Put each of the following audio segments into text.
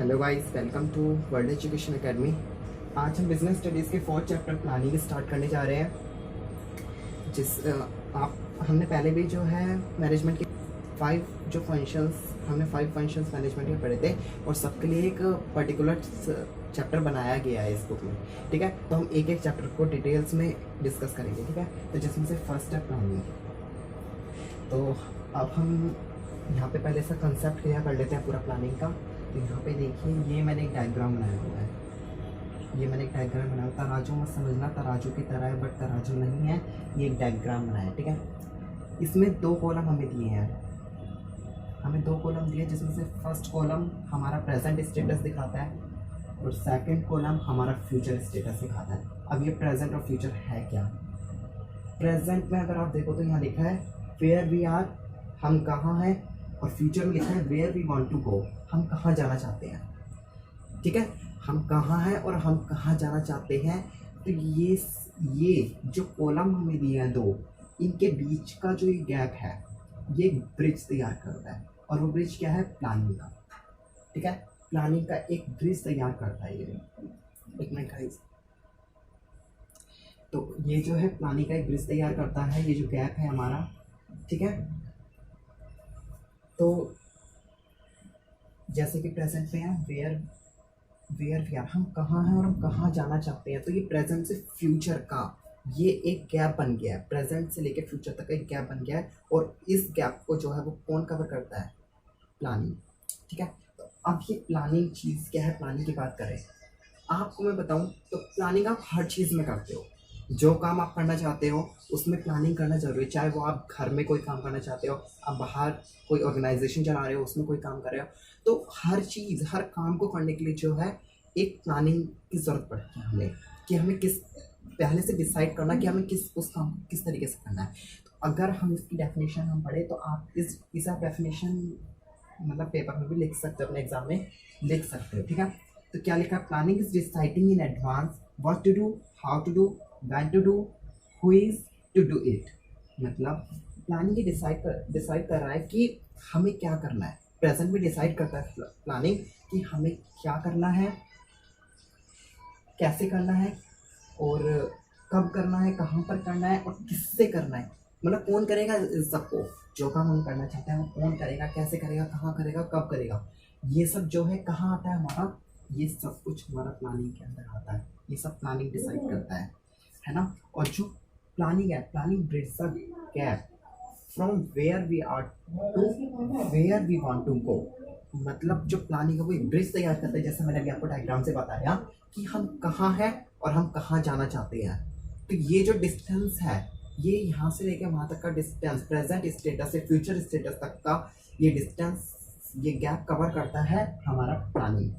Hello guys, welcome to world education academy. आज हम business studies के फोर्थ चैप्टर प्लानिंग स्टार्ट करने जा रहे हैं। आप हमने पहले भी जो है मैनेजमेंट के फाइव फंक्शंस मैनेजमेंट के पढ़े थे और सबके लिए एक पर्टिकुलर चैप्टर बनाया गया है इस बुक में। ठीक है, तो हम एक एक चैप्टर को डिटेल्स में डिस्कस करेंगे। ठीक है, तो जिसमें से फर्स्ट है प्लानिंग। तो अब हम यहाँ पे पहले से कंसेप्ट क्लियर कर लेते हैं पूरा प्लानिंग का। तो यहाँ पे देखिए, ये मैंने एक डायग्राम बनाया हुआ है। तराजू मत समझना, तराजू की तरह है बट तराजू नहीं है। ये एक डायग्राम बनाया है। ठीक है, इसमें दो कॉलम हमें दिए हैं। जिसमें से फर्स्ट कॉलम हमारा प्रेजेंट स्टेटस दिखाता है और सेकंड कॉलम हमारा फ्यूचर स्टेटस दिखाता है। अब ये प्रेजेंट और फ्यूचर है क्या? प्रेजेंट में अगर आप देखो तो यहाँ लिखा है वेयर वी आर, हम कहाँ हैं, और फ्यूचर में लिखा है where we want to go, हम कहाँ जाना चाहते हैं। ठीक है, हम कहाँ हैं और हम कहाँ जाना चाहते हैं। तो ये जो कॉलम हमें दिए हैं दो, इनके बीच का जो ये गैप है, ये ब्रिज तैयार करता है। और वो ब्रिज क्या है? प्लानिंग का। ठीक है, प्लानिंग का एक ब्रिज तैयार करता है ये। एक मिनट गाइस, तो ये जो है प्लानिंग का एक ब्रिज तैयार करता है, ये जो गैप है हमारा। ठीक है, तो जैसे कि प्रेजेंट में है वेयर वी आर, हम कहाँ हैं और हम कहाँ जाना चाहते हैं। तो ये प्रेजेंट से फ्यूचर का ये एक गैप बन गया है। प्रेजेंट से लेकर फ्यूचर तक का एक गैप बन गया है और इस गैप को जो है वो कौन कवर करता है? प्लानिंग। ठीक है, तो अब ये प्लानिंग चीज़ क्या है? प्लानिंग की बात करें, आपको मैं बताऊं तो प्लानिंग आप हर चीज़ में करते हो। जो काम आप करना चाहते हो उसमें प्लानिंग करना जरूरी है। चाहे वो आप घर में कोई काम करना चाहते हो, आप बाहर कोई ऑर्गेनाइजेशन चला रहे हो, उसमें कोई काम कर रहे हो, तो हर चीज़, हर काम को करने के लिए जो है एक प्लानिंग की ज़रूरत पड़ती है हमें, कि हमें पहले से डिसाइड करना कि हमें उस काम को किस तरीके से करना है। तो अगर हम इसकी डेफिनेशन हम पढ़े तो आप इस डेफिनेशन मतलब पेपर में भी लिख सकते हो, अपने एग्जाम में लिख सकते हो। ठीक है, तो क्या लिखा है? Planning is deciding in advance what to do, how to do, when to do, who is to do it. मतलब प्लानिंग ये डिसाइड कर रहा है कि हमें क्या करना है। प्रेजेंट में डिसाइड करता है प्लानिंग कि हमें क्या करना है, कैसे करना है, और कब करना है, कहाँ पर करना है और किससे करना है। मतलब कौन करेगा इस सबको, जो काम हम करना चाहते हैं वो कौन करेगा, कैसे करेगा, कहाँ करेगा, कब करेगा। ये सब जो है कहाँ आता है हमारा? ये सब कुछ हमारा प्लानिंग के अंदर आता है। ये सब प्लानिंग डिसाइड करता है ना। और जो प्लानिंग है, planning bridge the gap from where we are to where we want to go. मतलब जो प्लानिंग है वो एक ब्रिज तैयार करता है, जैसे मैंने अभी आपको डायग्राम से बताया कि हम कहाँ हैं और हम कहाँ जाना चाहते हैं। तो ये जो डिस्टेंस है, ये यहाँ से लेकर वहाँ तक का डिस्टेंस, प्रेजेंट स्टेटस से फ्यूचर स्टेटस तक का ये डिस्टेंस, ये गैप कवर करता है हमारा प्लानिंग।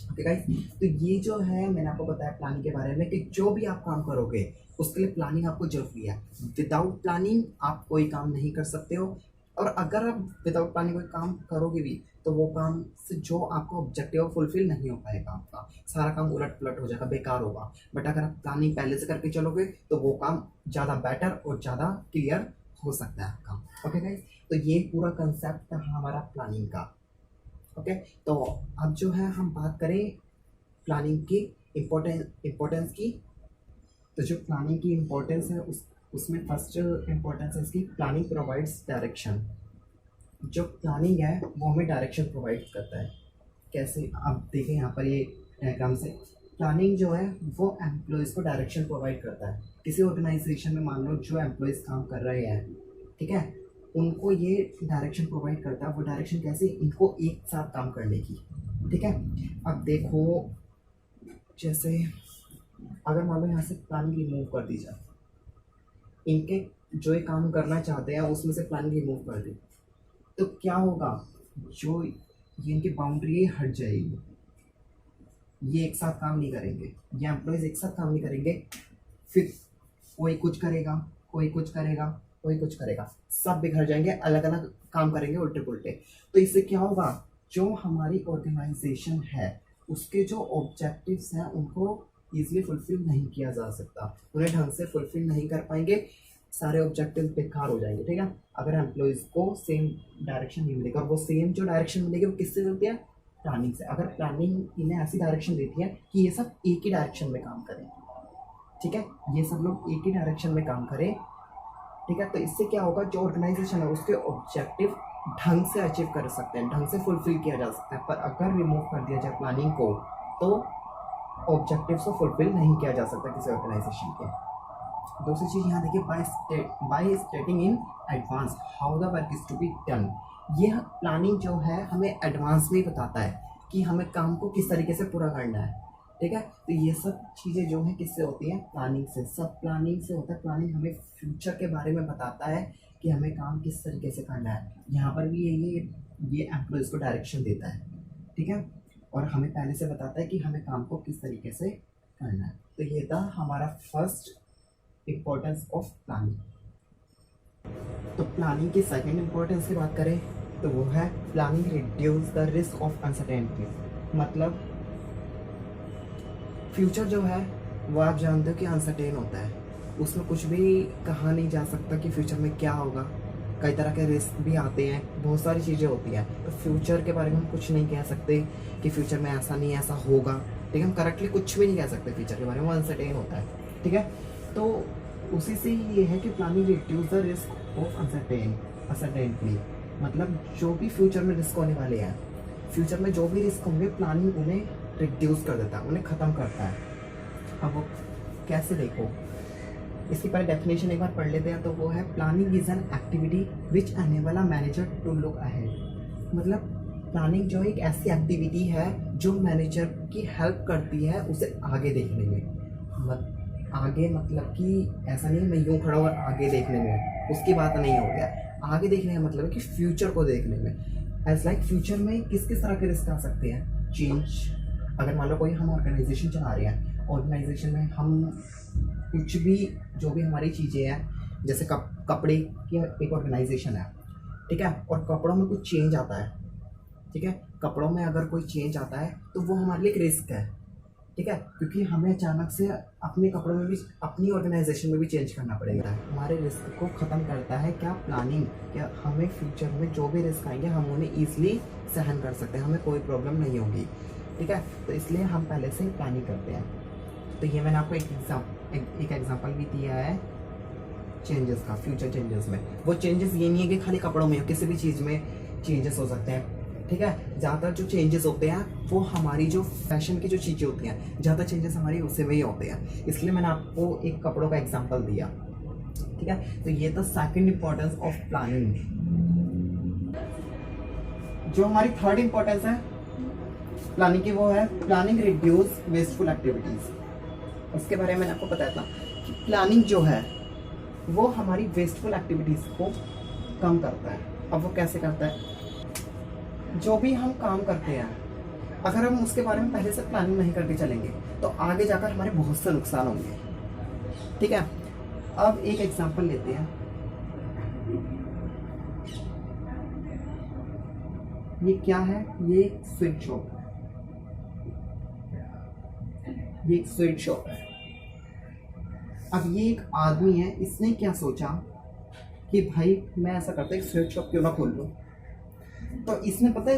ओके गाइस, तो ये जो है मैंने आपको बताया प्लानिंग के बारे में कि जो भी आप काम करोगे उसके लिए प्लानिंग आपको जरूरी है। विदाउट प्लानिंग आप कोई काम नहीं कर सकते हो। और अगर आप विदाउट प्लानिंग कोई काम करोगे भी तो वो काम से जो आपका ऑब्जेक्टिव फुलफिल नहीं हो पाएगा, आपका सारा काम उलट पुलट हो जाएगा, बेकार होगा। बट अगर आप प्लानिंग पहले से करके चलोगे तो वो काम ज़्यादा बेटर और ज़्यादा क्लियर हो सकता है आपका। ओके गाइस, तो ये पूरा कंसेप्ट था हमारा प्लानिंग का। ओके, तो अब जो है हम बात करें प्लानिंग की इम्पोर्टेंस की। तो जो प्लानिंग की इम्पोर्टेंस है उसमें फर्स्ट इम्पोर्टेंस है इसकी, प्लानिंग प्रोवाइड्स डायरेक्शन। जो प्लानिंग है वो हमें डायरेक्शन प्रोवाइड करता है। कैसे? आप देखें यहाँ पर ये डायग्राम से, प्लानिंग जो है वो एम्प्लॉयज़ को डायरेक्शन प्रोवाइड करता है। किसी ऑर्गेनाइजेशन में मान लो जो एम्प्लॉयज़ काम कर रहे हैं, ठीक है, उनको ये डायरेक्शन प्रोवाइड करता है। वो डायरेक्शन कैसे? इनको एक साथ काम करने की। ठीक है, अब देखो, जैसे अगर मान लो यहाँ से प्लानिंग रिमूव कर दी जाए, इनके जो ये काम करना चाहते हैं उसमें से प्लानिंग रिमूव कर दी, तो क्या होगा? जो ये इनकी बाउंड्री हट जाएगी, ये एक साथ काम नहीं करेंगे, ये एम्प्लॉयज़ एक साथ काम नहीं करेंगे। फिर कोई कुछ करेगा, कोई कुछ करेगा, कोई कुछ करेगा, सब बिखर जाएंगे, अलग अलग काम करेंगे उल्टे पुल्टे। तो इससे क्या होगा? जो हमारी ऑर्गेनाइजेशन है उसके जो ऑब्जेक्टिव्स हैं उनको ईजिली फुलफिल नहीं किया जा सकता, उन्हें ढंग से फुलफिल नहीं कर पाएंगे, सारे ऑब्जेक्टिव्स बेकार हो जाएंगे। ठीक है, अगर एम्प्लॉयज़ को सेम डायरेक्शन नहीं मिलेगा, और वो सेम जो डायरेक्शन मिलेगी वो किससे मिलती है? प्लानिंग से। अगर प्लानिंग इन्हें ऐसी डायरेक्शन देती है कि ये सब एक ही डायरेक्शन में काम करें, ठीक है, ये सब लोग एक ही डायरेक्शन में काम करें, ठीक है, तो इससे क्या होगा, जो ऑर्गेनाइजेशन है उसके ऑब्जेक्टिव ढंग से अचीव कर सकते हैं, ढंग से फुलफिल किया जा सकता है। पर अगर रिमूव कर दिया जाए प्लानिंग को, तो ऑब्जेक्टिव्स को फुलफिल नहीं किया जा सकता किसी ऑर्गेनाइजेशन के। दूसरी चीज़ यहाँ देखिए, by stating in advance how the work is to be done. यह प्लानिंग जो है हमें एडवांस में ही बताता है कि हमें काम को किस तरीके से पूरा करना है, ठीक है। तो ये सब चीज़ें जो हैं किससे होती हैं, प्लानिंग से, सब प्लानिंग से होता है। प्लानिंग हमें फ्यूचर के बारे में बताता है कि हमें काम किस तरीके से करना है। यहाँ पर भी ये एम्प्लॉयज़ को डायरेक्शन देता है, ठीक है, और हमें पहले से बताता है कि हमें काम को किस तरीके से करना है। तो ये था हमारा फर्स्ट इम्पोर्टेंस ऑफ प्लानिंग। तो प्लानिंग की सेकंड इम्पोर्टेंस की बात करें तो वो है planning reduce the risk of uncertainty. मतलब फ्यूचर जो है वो आप जानते हो कि अनसर्टेन होता है, उसमें कुछ भी कहा नहीं जा सकता कि फ्यूचर में क्या होगा। कई तरह के रिस्क भी आते हैं, बहुत सारी चीज़ें होती हैं, तो फ्यूचर के बारे में हम कुछ नहीं कह सकते कि फ्यूचर में ऐसा नहीं ऐसा होगा, ठीक है, हम करेक्टली कुछ भी नहीं कह सकते फ्यूचर के बारे में, वो अनसर्टेन होता है, ठीक है। तो उसी से ये है कि planning reduce the risk of uncertainty. मतलब जो भी फ्यूचर में रिस्क होने वाले हैं, फ्यूचर में जो भी रिस्क होंगे, प्लानिंग उन्हें रिड्यूस कर देता है, उन्हें ख़त्म करता है। अब वो कैसे, देखो इसकी पहले डेफिनेशन एक बार पढ़ लेते हैं। तो वो है planning is an activity which enable a manager to look ahead. मतलब प्लानिंग जो एक ऐसी एक्टिविटी है जो मैनेजर की हेल्प करती है उसे आगे देखने में। आगे मतलब कि ऐसा नहीं मैं यूँ खड़ा और आगे देखने में, उसकी बात नहीं हो गया। आगे देखने का मतलब है कि फ्यूचर को देखने में। एज लाइक फ्यूचर में किस किस तरह के रिस्क आ सकते हैं, चेंज। अगर मान लो कोई हम ऑर्गेनाइजेशन चला रहे हैं, ऑर्गेनाइजेशन में हम कुछ भी जो भी हमारी चीज़ें हैं, जैसे कपड़े की एक ऑर्गेनाइजेशन है, ठीक है, और कपड़ों में कुछ चेंज आता है, ठीक है, कपड़ों में अगर कोई चेंज आता है तो वो हमारे लिए एक रिस्क है, ठीक है, क्योंकि हमें अचानक से अपने कपड़ों में भी, अपनी ऑर्गेनाइजेशन में भी चेंज करना पड़ेगा। हमारे रिस्क को ख़त्म करता है क्या, प्लानिंग। क्या हमें फ्यूचर में जो भी रिस्क आएंगे हम उन्हें ईजिली सहन कर सकते हैं, हमें कोई प्रॉब्लम नहीं होगी, ठीक है। तो इसलिए हम पहले से ही प्लानिंग करते हैं। तो ये मैंने आपको एक एग्जांपल भी दिया है चेंजेस का, फ्यूचर चेंजेस में। वो चेंजेस ये नहीं है कि खाली कपड़ों में, किसी भी चीज़ में चेंजेस हो सकते हैं, ठीक है। ज़्यादातर जो चेंजेस होते हैं वो हमारी जो फैशन की जो चीज़ें होती हैं, ज़्यादा चेंजेस हमारी उससे में ही होते हैं। इसलिए मैंने आपको एक कपड़ों का एग्जाम्पल दिया, ठीक है। तो ये था सेकेंड इम्पोर्टेंस ऑफ प्लानिंग। जो हमारी थर्ड इम्पोर्टेंस है प्लानिंग की, वो है प्लानिंग रिड्यूस वेस्टफुल एक्टिविटीज़। उसके बारे में मैंने आपको बताया था कि प्लानिंग जो है वो हमारी वेस्टफुल एक्टिविटीज़ को कम करता है। अब वो कैसे करता है, जो भी हम काम करते हैं अगर हम उसके बारे में पहले से प्लानिंग नहीं करके चलेंगे तो आगे जाकर हमारे बहुत से नुकसान होंगे, ठीक है। अब एक एग्जांपल लेते हैं, ये क्या है, ये एक स्वीट शॉप है, ये एक स्वीट शॉप है। अब ये एक आदमी है, इसने क्या सोचा कि भाई मैं ऐसा करता एक स्वीट शॉप क्यों ना खोल लूँ। तो इसने पता है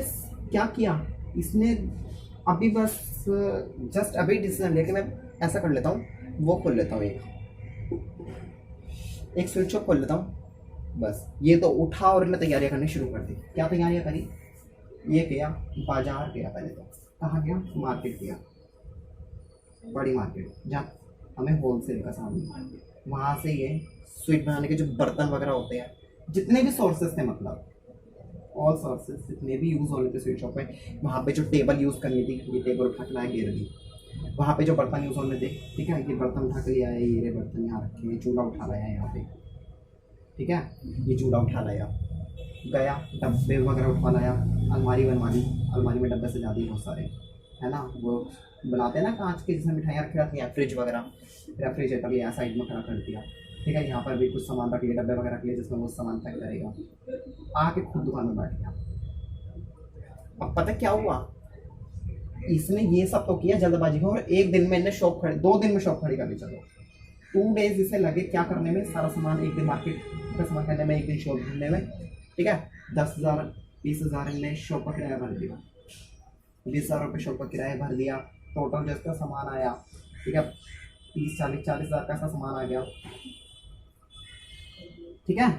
क्या किया, इसने अभी बस जस्ट अभी डिसीजन लिया कि मैं ऐसा कर लेता हूँ, वो खोल लेता हूँ, एक स्वीट शॉप खोल लेता हूँ। बस ये तो उठा और इन्हें तैयारियां करनी शुरू कर दी। क्या तैयारियां करी, ये गया बाजार गया, पहले तो कहाँ गया, मार्केट गया, बड़ी मार्केट जहाँ हमें होलसेल का सामान, वहाँ से ये स्वीट बनाने के जो बर्तन वगैरह होते हैं, जितने भी सोर्सेस थे, मतलब ऑल सोर्सेस जितने भी यूज़ होने थे स्वीट शॉप में, वहाँ पे जो टेबल यूज़ करनी थी, ये टेबल उठा के लाया, गिर दी। वहाँ पे जो बर्तन यूज़ होने थे, ठीक है, ये बर्तन उठा के लिया है, ये बर्तन यहाँ रखे हैं, चूल्हा उठा लाया है यहाँ पे, ठीक है, ये चूल्हा उठा लाया, गया डब्बे वगैरह उठवा लाया, अलमारी बनवा ली, अलमारी में डब्बे सजा दिए बहुत सारे, है ना, वो बनाते हैं ना कांच के जिसमें मिठाइयाँ रखी रहती हैं, फ्रिज वगैरह, रेफ्रिजरेटर यहाँ साइड में खड़ा कर दिया, ठीक है, यहाँ पर भी कुछ सामान रख लिया, डब्बे वगैरह रख लिए जिसमें वो सामान पैक करेगा। आके खुद दुकान में बैठ गया। अब पता क्या हुआ, इसने ये सब तो किया जल्दबाजी में, और एक दिन में इन्हें शॉप खड़ी, 2 दिन में शॉप खड़ी करनी, चलो 2 डेज इसे लगे क्या करने में, सारा सामान एक दिन मार्केट का सामान करने में, एक दिन शॉप ढूंढने में, ठीक है। 10,000 20,000 इन्हें शॉप का किराया भर दिया, 20,000 रुपये शॉप का किराया भर दिया, टोटल जिसका सामान आया, ठीक है, 30-40 का ऐसा सामान आ गया, ठीक है।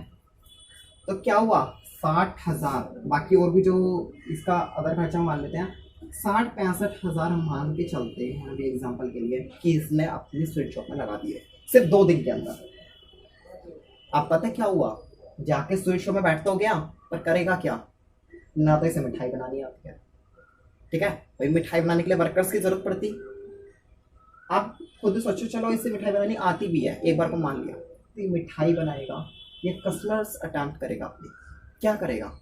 तो क्या हुआ, 60,000, बाकी और भी जो इसका अदर खर्चा मान लेते हैं, 60-65,000 हम मान के चलते हैं अभी एग्जांपल के लिए कि इसने अपनी स्वीट शॉप में लगा दिए सिर्फ 2 दिन के अंदर। आप पता है क्या हुआ, जाके स्वीट शॉप में बैठ तो गया, पर करेगा क्या, ना तो इसे मिठाई बनानी आती है, ठीक है, भाई मिठाई बनाने के लिए वर्कर्स की जरूरत पड़ती। आप खुद सोचो, चलो इसे मिठाई बनानी आती भी है, एक बार को मान लिया, तो ये मिठाई बनाएगा, ये कस्टमर्स अटेम्प्ट करेगा अपनी, क्या करेगा,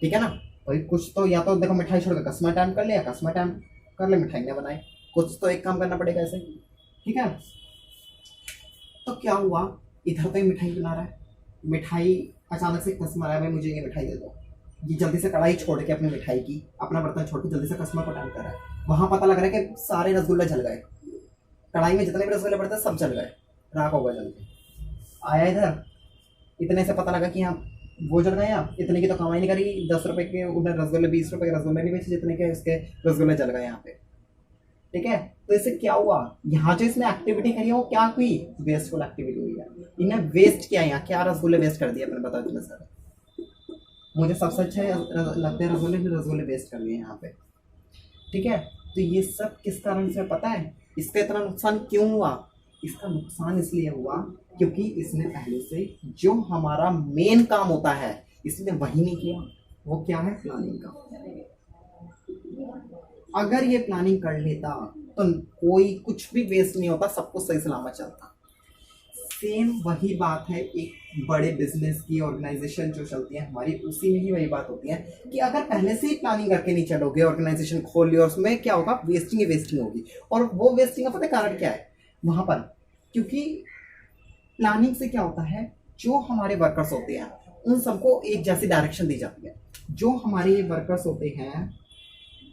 ठीक है ना भाई, कुछ तो या तो देखो मिठाई छोड़कर कस्टमर अटेम्प्ट कर ले, या कस्टमर अटेम्प्ट कर ले मिठाई ना बनाए, कुछ तो एक काम करना पड़ेगा ऐसे, ठीक है। तो क्या हुआ, इधर तो ये मिठाई बना रहा है, मिठाई अचानक से कस्टमर आया, भाई मुझे ये मिठाई दे दो, ये जल्दी से कढ़ाई छोड़ के अपनी मिठाई की, अपना बर्तन छोड़ के जल्दी से कस्टमर को अटेम्प्ट कर रहा है। वहां पता लग रहा है कि सारे रसगुल्ले जल गए, कढ़ाई में जितने भी रसगुल्ले पड़ते सब जल गए, राख हो गया जल के। आया इधर, इतने से पता लगा कि हाँ वो जल गए, यहाँ इतने की तो कमाई नहीं करी, 10 रुपए के उधर रसगुल्ले 20 रुपए के रसगुल्ले नहीं बेचे जितने के इसके रसगुल्ले जल गए यहाँ पे, ठीक है। तो इससे क्या हुआ, यहाँ जो इसने एक्टिविटी करी है वो क्या हुई, वेस्टफुल एक्टिविटी हुई है, इन्हें वेस्ट किया, यहाँ क्या रसगुल्ले वेस्ट कर दिए, अपने बता दो सर, मुझे सबसे अच्छे लगते हैं रसगुल्ले, फिर रसगुल्ले वेस्ट कर दिए यहाँ पे, ठीक है। तो ये सब किस कारण से पता है, इसका इतना नुकसान क्यों हुआ, इसका नुकसान इसलिए हुआ क्योंकि इसने पहले से जो हमारा मेन काम होता है इसने वही नहीं किया, वो क्या है, प्लानिंग का। अगर ये प्लानिंग कर लेता तो कोई कुछ भी वेस्ट नहीं होता, सब कुछ सही सलामत चलता। सेम वही बात है एक बड़े बिजनेस की, ऑर्गेनाइजेशन जो चलती है हमारी, उसी में ही वही बात होती है कि अगर पहले से ही प्लानिंग करके नहीं चलोगे, ऑर्गेनाइजेशन खोल लिया, उसमें क्या होगा, वेस्टिंग ही वेस्टिंग होगी। और वो वेस्टिंग का पता कारण क्या है वहां पर, क्योंकि प्लानिंग से क्या होता है, जो हमारे वर्कर्स होते हैं उन सबको एक जैसी डायरेक्शन दी जाती है। जो हमारे वर्कर्स होते हैं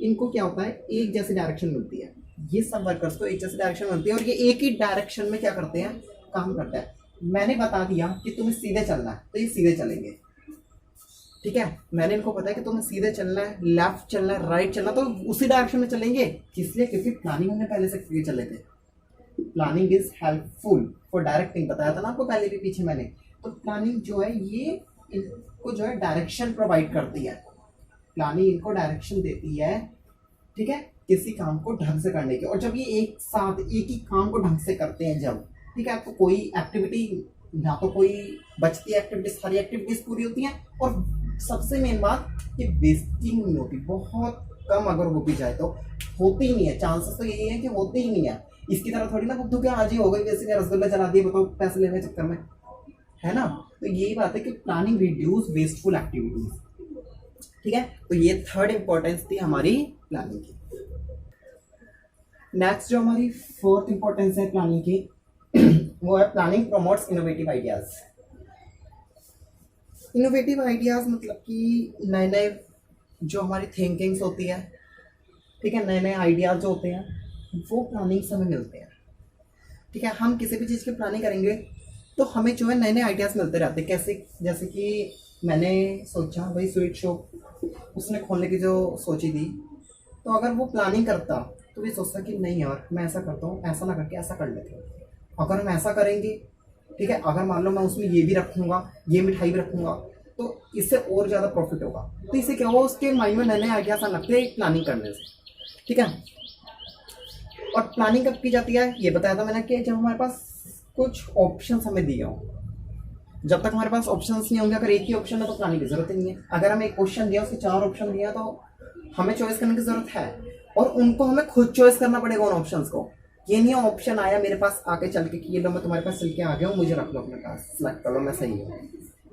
इनको क्या होता है, एक जैसी डायरेक्शन मिलती है, ये सब वर्कर्स को एक जैसी डायरेक्शन मिलती है और ये एक ही डायरेक्शन में क्या करते हैं, काम करता है। मैंने बता दिया कि तुम्हें सीधे चलना है तो ये सीधे चलेंगे, ठीक है। मैंने इनको बताया कि तुम्हें सीधे चलना है, लेफ्ट चलना है, राइट चलना, तो उसी डायरेक्शन में चलेंगे, इसलिए क्योंकि प्लानिंग हमने पहले से करके चले थे। Planning is helpful for directing, बताया था ना आपको पहले भी पीछे मैंने। तो प्लानिंग जो है ये इनको जो है डायरेक्शन प्रोवाइड करती है, प्लानिंग इनको डायरेक्शन देती है, ठीक है, किसी काम को ढंग से करने के। और जब ये एक साथ एक ही काम को ढंग से करते हैं जब, ठीक है, तो कोई एक्टिविटी ना तो कोई बचती एक्टिविटी, सारी एक्टिविटीज पूरी होती हैं, और सबसे मेन बात कि वेस्टिंग नहीं होती, बहुत कम, अगर हो भी जाए तो होती ही नहीं है, चांसेस तो यही है कि होते ही नहीं है। इसकी तरह थोड़ी ना बुद्धू क्या आज ही हो गई, वैसे रसगुल्ला चला दिए, बताओ पैसे लेने के चक्कर में, है ना। तो यही बात है कि प्लानिंग रिड्यूस वेस्टफुल एक्टिविटीज, ठीक है। तो ये थर्ड इंपॉर्टेंस थी हमारी प्लानिंग की। नेक्स्ट जो हमारी फोर्थ इंपॉर्टेंस है प्लानिंग की वो है planning promotes innovative ideas. Innovative ideas मतलब कि नए नए जो हमारी थिंकिंग्स होती है, ठीक है, नए नए आइडियाज जो होते हैं वो प्लानिंग से हमें मिलते हैं, ठीक है। हम किसी भी चीज़ की प्लानिंग करेंगे तो हमें जो है नए नए आइडियाज मिलते रहते हैं। कैसे, जैसे कि मैंने सोचा भाई स्वीट शॉप उसने खोलने की जो सोची थी, तो अगर वो प्लानिंग करता तो भी सोचता कि नहीं यार मैं ऐसा करता हूँ, ऐसा ना करके ऐसा कर लेते हैं। अगर हम ऐसा करेंगे, ठीक है, अगर मान लो मैं उसमें ये भी रखूँगा, ये मिठाई भी रखूँगा, तो इससे और ज़्यादा प्रॉफिट होगा। तो इससे क्या हुआ, उसके माइंड में नए नए आइडियाज आने लगते हैं प्लानिंग करने से, ठीक है। और प्लानिंग कब की जाती है, ये बताया था मैंने कि जब हमारे पास कुछ ऑप्शंस हमें दिए हों। जब तक हमारे पास ऑप्शंस नहीं होंगे, अगर एक ही ऑप्शन है तो प्लानिंग की जरूरत ही नहीं है। अगर हमें एक क्वेश्चन दिया, उसके 4 ऑप्शन दिया, तो हमें चॉइस करने की जरूरत है, और उनको हमें खुद चॉइस करना पड़ेगा उन ऑप्शंस को। ये नहीं ऑप्शन आया मेरे पास आके चल के कि ये लो मैं तुम्हारे पास चल के आ गया हूँ, मुझे रख लो अपने पास, सेलेक्ट कर लो, मैं सही हूँ।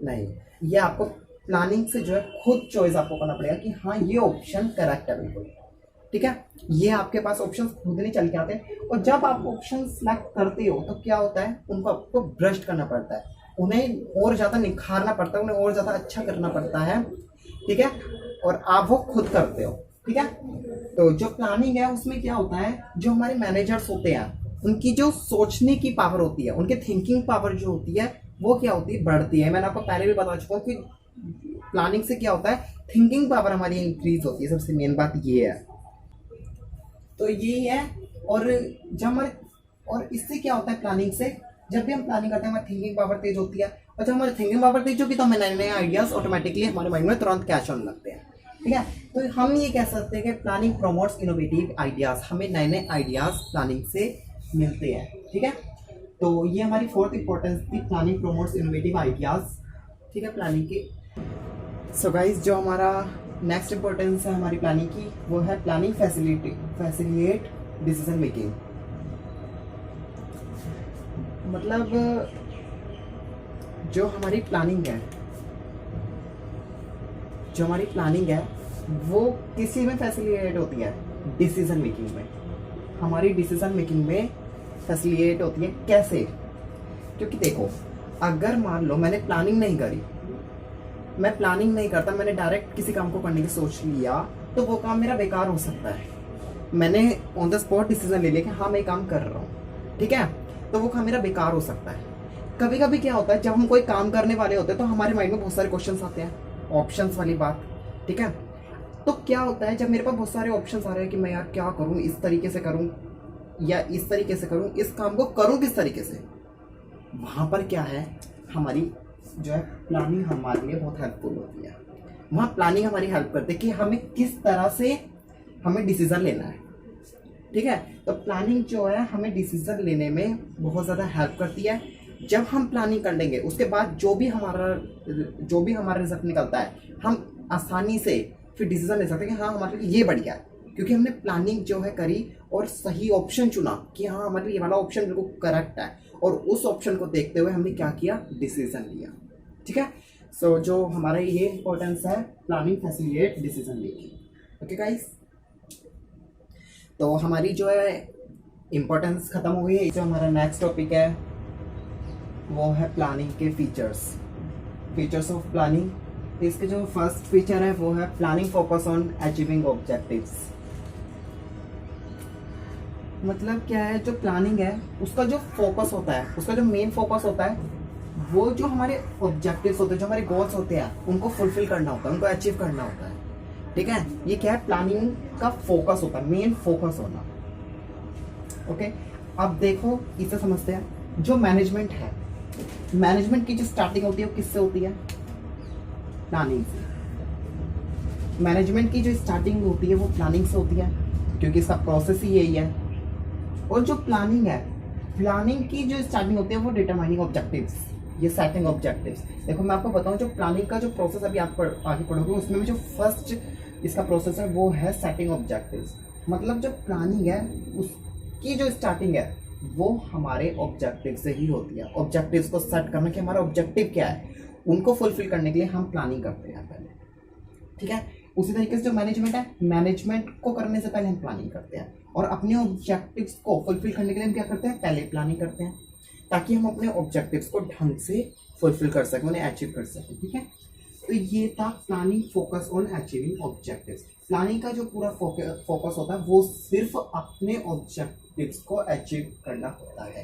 नहीं, ये आपको प्लानिंग से जो है खुद चॉइस आपको करना पड़ेगा कि हाँ ये ऑप्शन करेक्ट है बिल्कुल, ठीक है। ये आपके पास ऑप्शन खुद नहीं चल के आते। और जब आप ऑप्शन सेलेक्ट करते हो तो क्या होता है, उनको आपको ब्रश करना पड़ता है, उन्हें और ज़्यादा निखारना पड़ता है, उन्हें और ज़्यादा अच्छा करना पड़ता है, ठीक है। और आप वो खुद करते हो, ठीक है। तो जो प्लानिंग है उसमें क्या होता है, जो हमारे मैनेजर्स होते हैं उनकी जो सोचने की पावर होती है, उनकी थिंकिंग पावर जो होती है वो क्या होती है, बढ़ती है। मैंने आपको पहले भी बता चुका हूँ कि प्लानिंग से क्या होता है, थिंकिंग पावर हमारी इंक्रीज होती है। सबसे मेन बात ये है, तो यही है। और जब हमारे, और इससे क्या होता है प्लानिंग से, जब भी हम प्लानिंग करते हैं हमारी थिंकिंग पावर तेज होती है, और जब हमारी थिंकिंग पावर तेज होगी तो हमें नए नए आइडियाज ऑटोमेटिकली हमारे माइंड में तुरंत कैच होने लगते हैं। ठीक है, तो हम ये कह सकते हैं कि प्लानिंग प्रमोट्स इनोवेटिव आइडियाज, हमें नए नए आइडियाज प्लानिंग से मिलते हैं। ठीक है, तो ये हमारी फोर्थ इंपॉर्टेंस थी, प्लानिंग प्रमोट्स इनोवेटिव आइडियाज। ठीक है, प्लानिंग की। सो गाइस, जो हमारा नेक्स्ट इंपॉर्टेंस है हमारी प्लानिंग की, वो है प्लानिंग फैसिलिएट डिसीजन मेकिंग। मतलब जो हमारी प्लानिंग है, जो हमारी प्लानिंग है वो किसी में फैसिलिटेट होती है, डिसीजन मेकिंग में। हमारी डिसीजन मेकिंग में फैसिलिटेट होती है। कैसे? क्योंकि देखो, अगर मान लो मैंने प्लानिंग नहीं करी, मैं प्लानिंग नहीं करता, मैंने डायरेक्ट किसी काम को करने की सोच लिया, तो वो काम मेरा बेकार हो सकता है। मैंने ऑन द स्पॉट डिसीजन ले लिया कि हाँ मैं काम कर रहा हूँ, ठीक है, तो वो काम मेरा बेकार हो सकता है। कभी कभी क्या होता है, जब हम कोई काम करने वाले होते हैं तो हमारे माइंड में बहुत सारे क्वेश्चंस आते हैं, ऑप्शंस वाली बात। ठीक है, तो क्या होता है, जब मेरे पास बहुत सारे ऑप्शंस आ रहे हैं कि मैं यार क्या करूँ, इस तरीके से करूँ या इस तरीके से करूँ, इस काम को करूँ किस तरीके से, वहाँ पर क्या है, हमारी जो है प्लानिंग हमारे लिए बहुत हेल्पफुल होती है। वहाँ प्लानिंग हमारी हेल्प करती है कि हमें किस तरह से हमें डिसीजन लेना है। ठीक है, तो प्लानिंग जो है हमें डिसीजन लेने में बहुत ज़्यादा हेल्प करती है। जब हम प्लानिंग कर लेंगे उसके बाद जो भी हमारा रिजल्ट निकलता है, हम आसानी से फिर डिसीजन ले सकते हैं कि हाँ हमारे लिए ये बढ़िया है, क्योंकि हमने प्लानिंग जो है करी और सही ऑप्शन चुना कि हाँ हमारे लिए ये वाला ऑप्शन बिल्कुल करेक्ट है, और उस ऑप्शन को देखते हुए हमने क्या किया, डिसीजन लिया। ठीक है, सो जो हमारा ये इंपॉर्टेंस है, planning facilitate decision making. Okay guys, तो हमारी जो है इंपॉर्टेंस खत्म हो गई है। जो हमारा नेक्स्ट टॉपिक है वो है प्लानिंग के फीचर्स ऑफ प्लानिंग। इसके जो फर्स्ट फीचर है वो है planning focus on achieving objectives. मतलब क्या है, जो प्लानिंग है उसका जो फोकस होता है, उसका जो मेन फोकस होता है, वो जो हमारे ऑब्जेक्टिव्स होते हैं, जो हमारे गोल्स होते हैं, उनको फुलफिल करना होता है, उनको अचीव करना होता है। ठीक है, ये क्या है, प्लानिंग का फोकस होता है, मेन फोकस होना। ओके, अब देखो इसे समझते हैं। जो मैनेजमेंट है, मैनेजमेंट की जो स्टार्टिंग होती है वो किससे होती है, प्लानिंग से। मैनेजमेंट की जो स्टार्टिंग होती है वो प्लानिंग से होती है, क्योंकि इसका प्रोसेस ही यही है। और जो प्लानिंग है, प्लानिंग की जो स्टार्टिंग होती है वो डिटरमाइनिंग ऑब्जेक्टिव्स, ये सेटिंग ऑब्जेक्टिव्स। देखो मैं आपको बताऊं, जो प्लानिंग का जो प्रोसेस अभी आप आगे पढ़ोगे उसमें भी जो फर्स्ट इसका प्रोसेस है वो है सेटिंग ऑब्जेक्टिव्स। मतलब जो प्लानिंग है उसकी जो स्टार्टिंग है वो हमारे ऑब्जेक्टिव से ही होती है। ऑब्जेक्टिव्स को सेट करना कि हमारा ऑब्जेक्टिव क्या है, उनको फुलफिल करने के लिए हम प्लानिंग करते हैं पहले। ठीक है, उसी तरीके से जो मैनेजमेंट है, मैनेजमेंट को करने से पहले हम प्लानिंग करते हैं, और अपने ऑब्जेक्टिव्स को फुलफिल करने के लिए हम क्या करते हैं, पहले प्लानिंग करते हैं, ताकि हम अपने ऑब्जेक्टिव्स को ढंग से फुलफिल कर सकें, उन्हें अचीव कर सकें। ठीक है, तो ये था planning focus on achieving objectives. Planning का जो पूरा फोकस होता है वो सिर्फ अपने ऑब्जेक्टिव्स को अचीव करना होता है।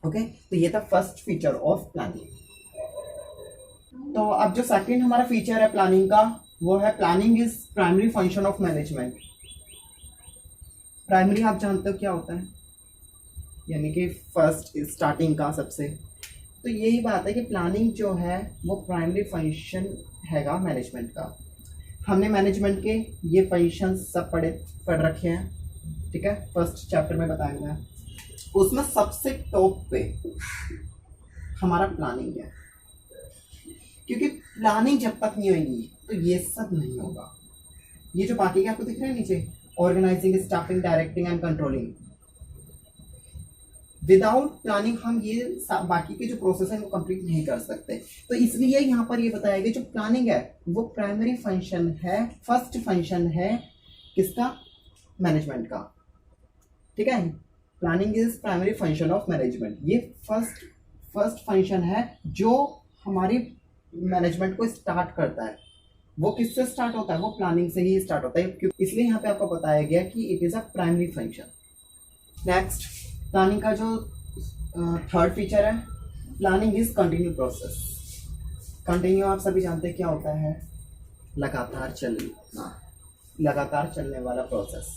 ओके, तो ये था फर्स्ट फीचर ऑफ प्लानिंग। तो अब जो सेकंड हमारा फीचर है प्लानिंग का, वो है planning is primary function of management. Primary आप जानते हो क्या होता है, यानी कि फर्स्ट स्टार्टिंग का सबसे। तो यही बात है कि प्लानिंग जो है वो प्राइमरी फंक्शन हैगा मैनेजमेंट का। हमने मैनेजमेंट के ये फंक्शन सब पढ़ रखे हैं। ठीक है, फर्स्ट चैप्टर में बताया गया है, उसमें सबसे टॉप पे हमारा प्लानिंग है, क्योंकि प्लानिंग जब तक नहीं होगी तो ये सब नहीं होगा। ये जो बाकी के आपको दिख रहे हैं नीचे, organising, staffing, directing and controlling, without planning हम ये बाकी के जो प्रोसेस है वो कंप्लीट नहीं कर सकते। तो इसलिए यहाँ पर ये बताया गया जो प्लानिंग है वो प्राइमरी फंक्शन है, फर्स्ट फंक्शन है किसका, मैनेजमेंट का। ठीक है, planning is primary function of management. ये फर्स्ट फंक्शन है जो हमारी मैनेजमेंट को स्टार्ट करता है। वो किससे स्टार्ट होता है, वो प्लानिंग से ही स्टार्ट होता है, इसलिए यहाँ पे आपको बताया गया कि it is a primary function. Next, planning का जो थर्ड फीचर है, planning is continue process. Continue आप सभी जानते हैं क्या होता है, लगातार चलने वाला प्रोसेस।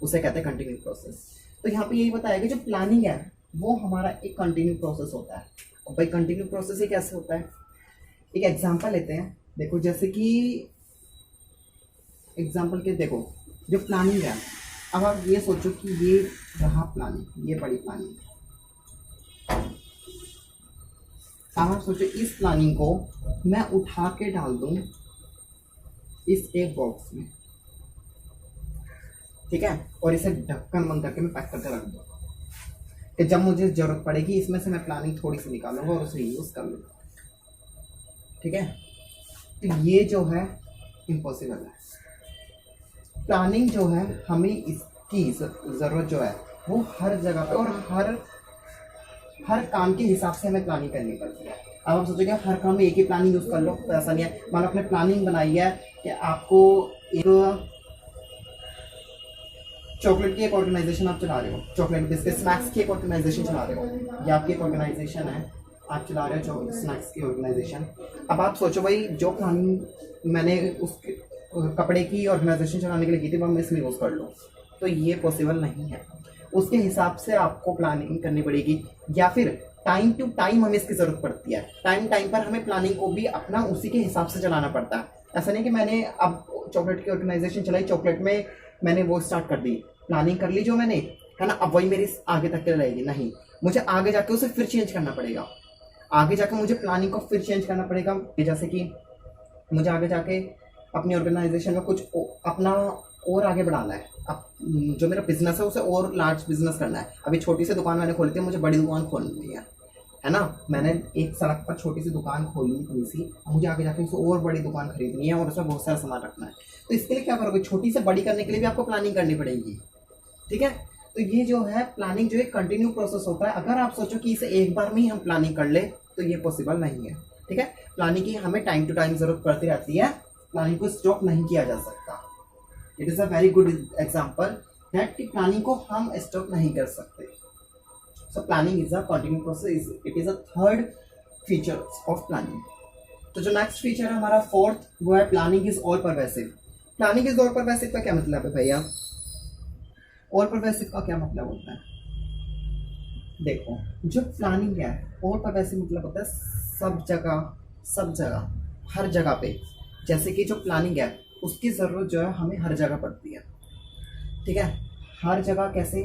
उसे कहते हैं कंटिन्यू प्रोसेस। तो यहाँ पे यही बताया कि जो प्लानिंग है वो हमारा एक कंटिन्यू प्रोसेस होता है। और भाई कंटिन्यू प्रोसेस ही कैसे होता है, एक एग्जांपल लेते हैं। देखो जैसे कि एग्जांपल के देखो, जो प्लानिंग है, अब आप ये सोचो कि ये रहा प्लानिंग, ये बड़ी प्लानिंग। अब आप सोचो इस प्लानिंग को मैं उठा के डाल दूं इस एक बॉक्स में, ठीक है, और इसे ढक्कन बंद करके मैं पैक करके रख दूंगा कि जब मुझे जरूरत पड़ेगी इसमें से मैं प्लानिंग थोड़ी सी निकालूंगा और उसे यूज कर लूंगा, ठीक है। तो ये जो है इम्पॉसिबल है। प्लानिंग जो है हमें इसकी ज़रूरत जो है वो हर जगह पे और हर काम के हिसाब से हमें प्लानिंग करनी पड़ती है। अब आप सोचोगे हर काम में एक ही प्लानिंग यूज़ कर लो, तो ऐसा नहीं है। मान लो आपने प्लानिंग बनाई है कि आपको एक चॉकलेट की एक ऑर्गेनाइजेशन आप चला रहे हो, चॉकलेट बिस्किट स्नैक्स की एक ऑर्गेनाइजेशन चला रहे हो, या आपकी एक ऑर्गेनाइजेशन है, आप चला रहे हो स्नैक्स की ऑर्गेनाइजेशन। अब आप सोचो भाई जो प्लानिंग मैंने उस कपड़े की ऑर्गेनाइजेशन चलाने के लिए की थी वो मैं इसमें यूज़ कर लूँ, तो ये पॉसिबल नहीं है। उसके हिसाब से आपको प्लानिंग करनी पड़ेगी, या फिर टाइम टू टाइम हमें इसकी ज़रूरत पड़ती है। टाइम टाइम पर हमें प्लानिंग को भी अपना उसी के हिसाब से चलाना पड़ता है। ऐसा नहीं कि मैंने अब चॉकलेट की ऑर्गेनाइजेशन चलाई, चॉकलेट में मैंने वो स्टार्ट कर दी, प्लानिंग कर ली जो मैंने, है ना, अब वही मेरी आगे तक के रहेगी, नहीं। मुझे आगे जाके उसे फिर चेंज करना पड़ेगा, आगे जाके मुझे प्लानिंग को फिर चेंज करना पड़ेगा। जैसे कि मुझे आगे जाके अपनी ऑर्गेनाइजेशन में कुछ अपना और आगे बढ़ाना है। अब जो मेरा बिजनेस है उसे और लार्ज बिजनेस करना है। अभी छोटी सी दुकान मैंने खोली थी, मुझे बड़ी दुकान खोलनी है ना। मैंने एक सड़क पर छोटी सी दुकान खोली थी सी, मुझे आगे जाके उसे और बड़ी दुकान खरीदनी है और उसमें बहुत सारा सामान रखना है। तो इसके लिए क्या करोगे, छोटी से बड़ी करने के लिए भी आपको प्लानिंग करनी पड़ेगी, ठीक है। तो ये जो है प्लानिंग जो एक कंटिन्यू प्रोसेस होता है। अगर आप सोचो कि इसे एक बार में ही हम प्लानिंग कर ले तो ये पॉसिबल नहीं है, ठीक है। प्लानिंग की हमें टाइम टू टाइम जरूरत पड़ती रहती है, प्लानिंग को स्टॉप नहीं किया जा सकता। It is a very good example that कि प्लानिंग को हम स्टॉप नहीं कर सकते। So planning is a continue process, it is a third feature of planning. तो जो नेक्स्ट फीचर है हमारा फोर्थ, वो है planning is all pervasive. Planning is all pervasive का क्या मतलब है भैया? ऑल परवेसिव का क्या मतलब होता है? देखो, जो प्लानिंग है ऑल परवेसिव मतलब होता है सब जगह, हर जगह पे। जैसे कि जो प्लानिंग है उसकी ज़रूरत जो है हमें हर जगह पड़ती है, ठीक है। हर जगह कैसे?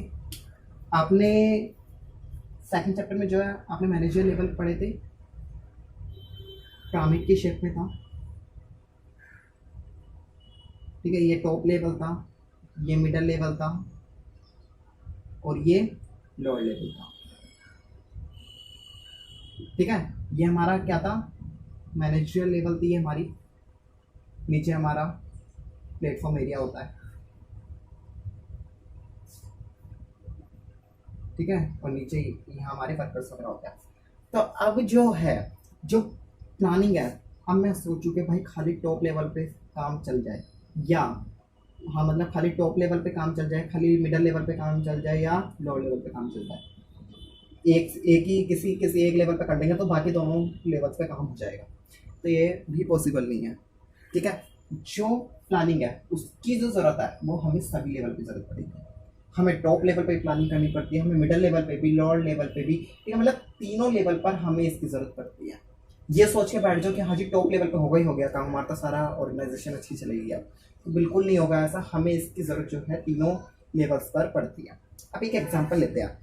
आपने सेकंड चैप्टर में जो है आपने मैनेजर लेवल पढ़े थे, पिरामिड की शेप में था, ठीक है। ये टॉप लेवल था, ये मिडल लेवल था और ये लोअर लेवल था, ठीक है। ये हमारा क्या था? मैनेजरियल लेवल थी ये हमारी। नीचे हमारा प्लेटफॉर्म एरिया होता है, ठीक है, और नीचे यहाँ हमारे वर्कर्स वगैरह होता है। तो अब जो है, जो प्लानिंग है, अब मैं सोचूं कि भाई खाली टॉप लेवल पे काम चल जाए, या हाँ मतलब खाली टॉप लेवल पे काम चल जाए, खाली मिडल लेवल पे काम चल जाए, या लोअर लेवल पे काम चल जाए। एक ही किसी एक लेवल पे कर देंगे तो बाकी दोनों लेवल्स पे काम हो जाएगा, तो ये भी पॉसिबल नहीं है, ठीक है। जो प्लानिंग है उसकी जो ज़रूरत है वो हमें सभी लेवल पे ज़रूरत पड़ेगी। हमें टॉप लेवल पे प्लानिंग करनी पड़ती है, हमें मिडल लेवल पे भी, लोअर लेवल पे भी, ठीक है। मतलब तीनों लेवल पर हमें इसकी ज़रूरत पड़ती है। ये सोच के बैठ जाओ कि हाँ जी टॉप लेवल पे हो गया काम, हमारा तो सारा ऑर्गेनाइजेशन अच्छी चलेगी अब, तो बिल्कुल नहीं होगा ऐसा। हमें इसकी ज़रूरत जो है तीनों लेवल्स पर पड़ती है। अब एक एग्जाम्पल लेते हैं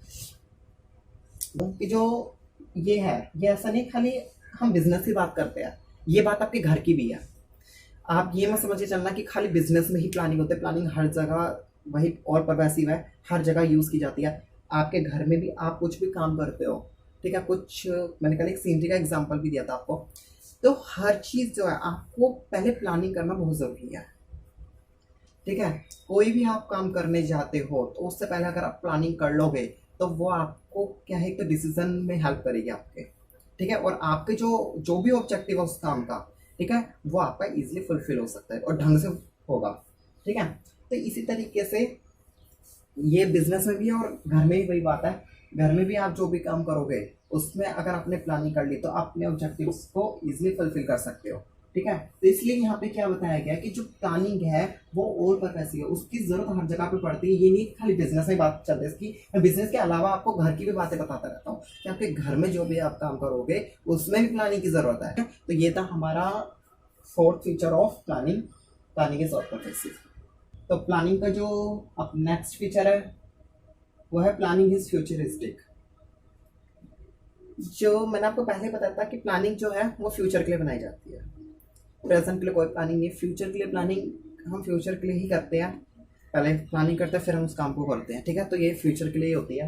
कि जो ये है, ये ऐसा नहीं खाली हम बिजनेस की बात करते हैं, ये बात आपके घर की भी है। आप ये मत समझिए चलना कि खाली बिजनेस में ही प्लानिंग होती है। प्लानिंग हर जगह वही और परवेसिव है, हर जगह यूज़ की जाती है। आपके घर में भी आप कुछ भी काम करते हो, ठीक है, कुछ मैंने कल एक सीनरी का एग्जांपल भी दिया था आपको। तो हर चीज़ जो है आपको पहले प्लानिंग करना बहुत ज़रूरी है, ठीक है। कोई भी आप काम करने जाते हो तो उससे पहले अगर आप प्लानिंग कर लोगे तो वो आपको क्या है, तो डिसीजन में हेल्प करेगी आपके, ठीक है। और आपके जो भी ऑब्जेक्टिव है उस काम का, ठीक है, वो आपका इजीली फुलफिल हो सकता है और ढंग से होगा, ठीक है। तो इसी तरीके से ये बिजनेस में भी है और घर में भी वही बात है। घर में भी आप जो भी काम करोगे उसमें अगर आपने प्लानिंग कर ली तो आप अपने ऑब्जेक्टिव्स को इजीली फुलफिल कर सकते हो, ठीक है। तो इसलिए यहाँ पे क्या बताया गया कि जो प्लानिंग है वो और पर्पस है, उसकी जरूरत हर जगह पे पड़ती है। ये नहीं खाली बिजनेस में बात चल रही है इसकी, मैं बिजनेस के अलावा आपको घर की भी बातें बताता रहता हूँ कि आपके घर में जो भी आप काम करोगे उसमें भी प्लानिंग की जरूरत है। तो ये था हमारा fourth feature of planning, planning is automatic. तो प्लानिंग का जो अब नेक्स्ट फीचर है वो है प्लानिंग इज फ्यूचरिस्टिक। जो मैंने आपको पहले बताया था कि प्लानिंग जो है वो फ्यूचर के लिए बनाई जाती है, प्रेजेंट के लिए कोई प्लानिंग नहीं, फ्यूचर के लिए प्लानिंग हम फ्यूचर के लिए ही करते हैं। पहले प्लानिंग करते हैं फिर हम उस काम को करते हैं, ठीक है। तो ये फ्यूचर के लिए होती है।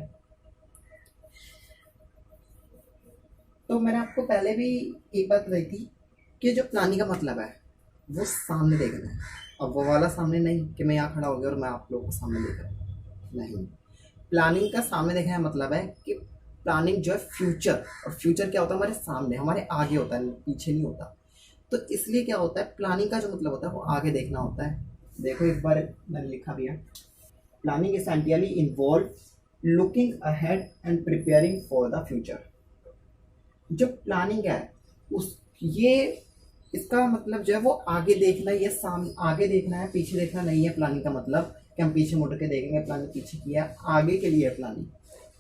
तो मैंने आपको पहले भी एक बात बताई थी कि जो प्लानिंग का मतलब है वो सामने देखना है। अब वो वाला सामने नहीं कि मैं यहाँ खड़ा हो गया और मैं आप लोगों को सामने देख रहा हूँ, नहीं। प्लानिंग का सामने देखने का मतलब है कि प्लानिंग जो है फ्यूचर, और फ्यूचर क्या होता है हमारे सामने, हमारे आगे होता है, पीछे नहीं होता। तो इसलिए क्या होता है प्लानिंग का जो मतलब होता है वो आगे देखना होता है। देखो एक बार मैंने लिखा भी है, planning essentially involve looking ahead and preparing for the future. जो प्लानिंग है उस ये इसका मतलब जो है वो आगे देखना, ये सामने आगे देखना है, पीछे देखना नहीं है। प्लानिंग का मतलब कि हम पीछे मुड़ के देखेंगे, प्लानिंग पीछे किया, आगे के लिए प्लानिंग,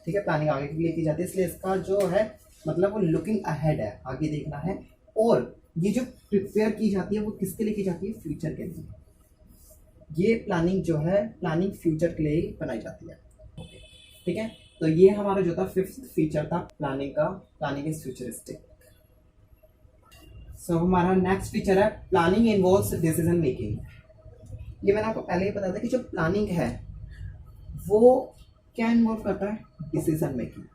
ठीक है। प्लानिंग आगे के लिए की जाती है, इसलिए इसका जो है मतलब वो लुकिंग अहेड है, आगे देखना है। और ये जो प्रिपेयर की जाती है वो किसके लिए की जाती है, फ्यूचर के लिए। ये प्लानिंग जो है प्लानिंग फ्यूचर के लिए ही बनाई जाती है, ठीक है। तो ये हमारा जो था फिफ्थ फीचर था प्लानिंग का, प्लानिंग इज फ्यूचरिस्टिक। सो हमारा नेक्स्ट फीचर है प्लानिंग इन्वॉल्व्स डिसीजन मेकिंग। ये मैंने आपको पहले ही बताया था कि जो प्लानिंग है वो क्या इन्वॉल्व करता है, डिसीजन मेकिंग।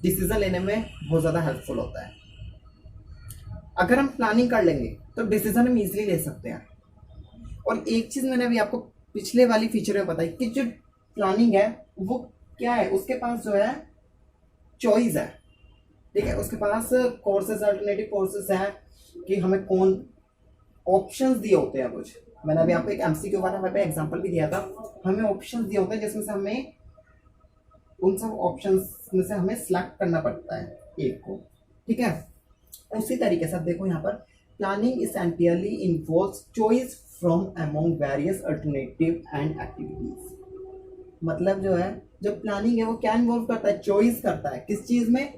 डिसीजन लेने में बहुत ज़्यादा हेल्पफुल होता है। अगर हम प्लानिंग कर लेंगे तो डिसीजन हम इजीली ले सकते हैं। और एक चीज़ मैंने अभी आपको पिछले वाली फीचर में बताई कि जो प्लानिंग है वो क्या है, उसके पास जो है चॉइस है, ठीक है। उसके पास कोर्सेज, अल्टरनेटिव कोर्सेज हैं कि हमें कौन ऑप्शंस दिए होते हैं कुछ। मैंने अभी आपको एक एमसीक्यू वाला पे एग्जांपल भी दिया था, हमें ऑप्शंस दिए होते हैं जिसमें से हमें उन सब ऑप्शंस में से हमें सिलेक्ट करना पड़ता है एक को, ठीक है। उसी तरीके से आप देखो यहाँ पर planning essentially involves choice from among various alternative and activities. मतलब जो है जो प्लानिंग है वो क्या इन्वॉल्व करता है, चॉइस करता है किस चीज़ में,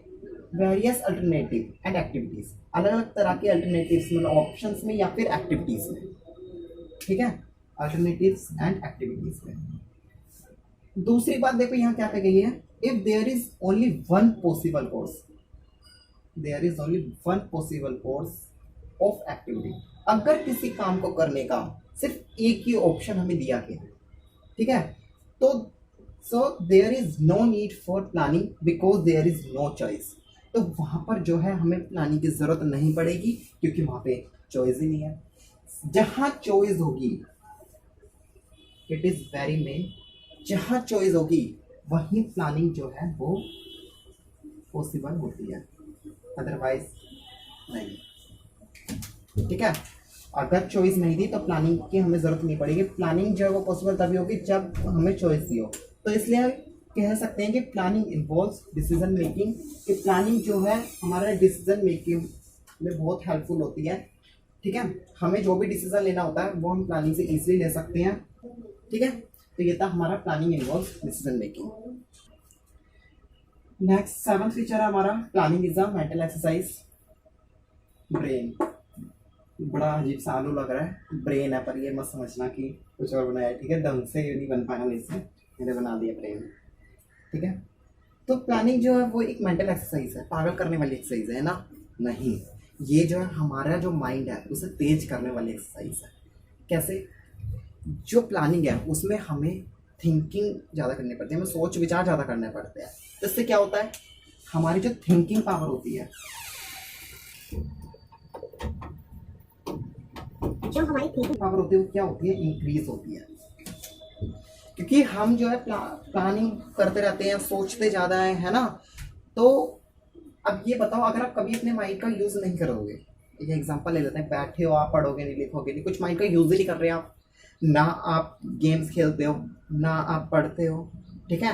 वेरियस अल्टरनेटिव एंड एक्टिविटीज, अलग अलग तरह के अल्टरनेटिव्स मतलब ऑप्शंस में या फिर एक्टिविटीज में, ठीक है, अल्टरनेटिव्स एंड एक्टिविटीज में। दूसरी बात देखो यहाँ क्या कही गई है, if there is only one possible course, there is only one possible course of activity. अगर किसी काम को करने का सिर्फ एक ही ऑप्शन हमें दिया गया, ठीक है, तो so there is no need for planning because there is no choice. तो वहाँ पर जो है हमें प्लानिंग की ज़रूरत नहीं पड़ेगी क्योंकि वहाँ पे चॉइस ही नहीं है। जहाँ चॉइस होगी, इट इज़ वेरी मेन, जहाँ चॉइस होगी वहीं प्लानिंग जो है वो पॉसिबल होती है, अदरवाइज नहीं, ठीक है। अगर चॉइस नहीं दी तो प्लानिंग की हमें ज़रूरत नहीं पड़ेगी। प्लानिंग जो है वो पॉसिबल तभी होगी जब हमें चॉइस दी हो। तो इसलिए कह सकते हैं कि प्लानिंग इन्वॉल्व्स डिसीजन मेकिंग, कि प्लानिंग जो है हमारा डिसीजन मेकिंग में बहुत हेल्पफुल होती है, ठीक है। हमें जो भी डिसीजन लेना होता है वो हम प्लानिंग से ईजिली ले सकते हैं, ठीक है। तो ये था हमारा planning involves decision making. Next seventh feature है हमारा planning is a mental exercise. Brain, बड़ा अजीब सा आलू लग रहा है, ब्रेन है, पर ये मत समझना कि कुछ और बनाया है, ठीक है। ढंग से नहीं बन पाया इससे, मैंने बना दिया ब्रेन, ठीक है। तो प्लानिंग जो है वो एक मेंटल एक्सरसाइज है, पागल करने वाली एक्सरसाइज है ना, नहीं। ये जो है हमारा जो माइंड है उसे तेज करने वाली एक्सरसाइज है। कैसे, जो प्लानिंग है उसमें हमें थिंकिंग ज़्यादा करनी पड़ती है, हमें सोच विचार ज़्यादा करने पड़ते हैं। तो इससे क्या होता है, हमारी जो थिंकिंग पावर होती है, जो हमारी थिंकिंग पावर होती है वो क्या होती है, इंक्रीज होती है। क्योंकि हम जो है प्लानिंग करते रहते हैं, सोचते ज़्यादा है ना। तो अब ये बताओ, अगर आप कभी अपने माइंड का यूज़ नहीं करोगे, एक एग्जांपल ले लेते हैं, बैठे हो आप, पढ़ोगे नहीं, लिखोगे नहीं, कुछ माइंड का यूज़ ही नहीं कर रहे आप, ना आप गेम्स खेलते हो ना आप पढ़ते हो, ठीक है,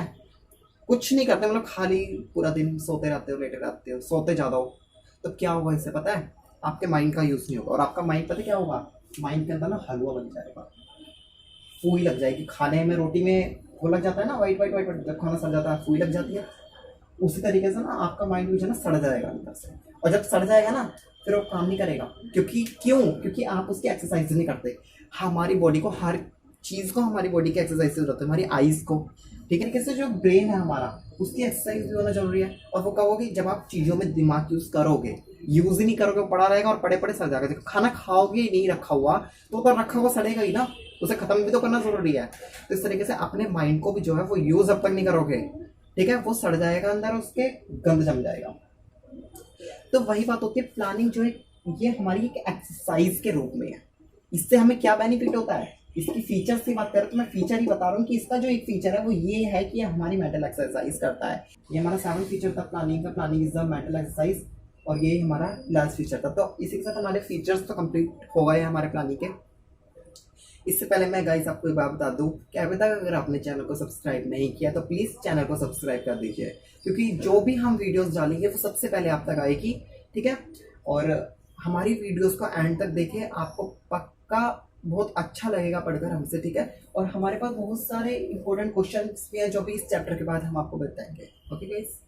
कुछ नहीं करते, मतलब खाली पूरा दिन सोते रहते हो, लेटे रहते हो, सोते ज़्यादा हो, तो क्या होगा इससे पता है, आपके माइंड का यूज़ नहीं होगा, और आपका माइंड पता क्या होगा, माइंड के अंदर ना हलवा बन जाएगा, फूई लग जाएगी। खाने में रोटी में वो लग जाता है ना, वाइट वाइट वाइट वाइट, जब खाना सड़ जाता है फूई लग जाती है। उसी तरीके से ना आपका माइंड भी जो है ना सड़ जाएगा अंदर से, और जब सड़ जाएगा ना फिर वो काम नहीं करेगा। क्योंकि आप उसकी एक्सरसाइज नहीं करते। हमारी बॉडी को, हर चीज़ को हमारी बॉडी की एक्सरसाइज जरूरत है, हमारी आइज़ को, ठीक है, कैसे जो ब्रेन है हमारा उसकी एक्सरसाइज भी होना जरूरी है। और वो कहोगे कि जब आप चीज़ों में दिमाग यूज़ करोगे, यूज़ ही नहीं करोगे, वो पड़ा रहेगा और पड़े पड़े सड़ जाएगा। जब खाना खाओगे ही नहीं रखा हुआ तो रखा हुआ सड़ेगा ही ना, उसे खत्म भी तो करना जरूरी है। तो इस तरीके से अपने माइंड को भी जो है वो यूज अब तक नहीं करोगे, ठीक है, वो सड़ जाएगा अंदर, उसके गंद जम जाएगा। तो वही बात होती है, प्लानिंग जो है ये हमारी एक एक्सरसाइज के रूप में है। इससे हमें क्या बेनिफिट होता है, इसकी फीचर्स की बात करें तो मैं फीचर ही बता रहा हूँ कि इसका जो एक फीचर है वो ये है कि हमारी मेंटल एक्सरसाइज करता है। ये हमारा 7th फीचर था प्लानिंग का, planning is the mental exercise, और ये हमारा लास्ट फीचर था। तो इसी के साथ हमारे फीचर्स तो कंप्लीट हो गए हमारे प्लानिंग के। इससे पहले मैं गाइस आपको एक बात बता दूं कि अभी तक अगर आपने चैनल को सब्सक्राइब नहीं किया तो प्लीज़ चैनल को सब्सक्राइब कर दीजिए, क्योंकि जो भी हम वीडियोस डालेंगे वो सबसे पहले आप तक आएगी, ठीक है। और हमारी वीडियोस को एंड तक देखें, आपको पक्का बहुत अच्छा लगेगा पढ़कर हमसे, ठीक है। और हमारे पास बहुत सारे इंपॉर्टेंट क्वेश्चन भी हैं जो भी इस चैप्टर के बाद हम आपको बताएंगे। Okay guys.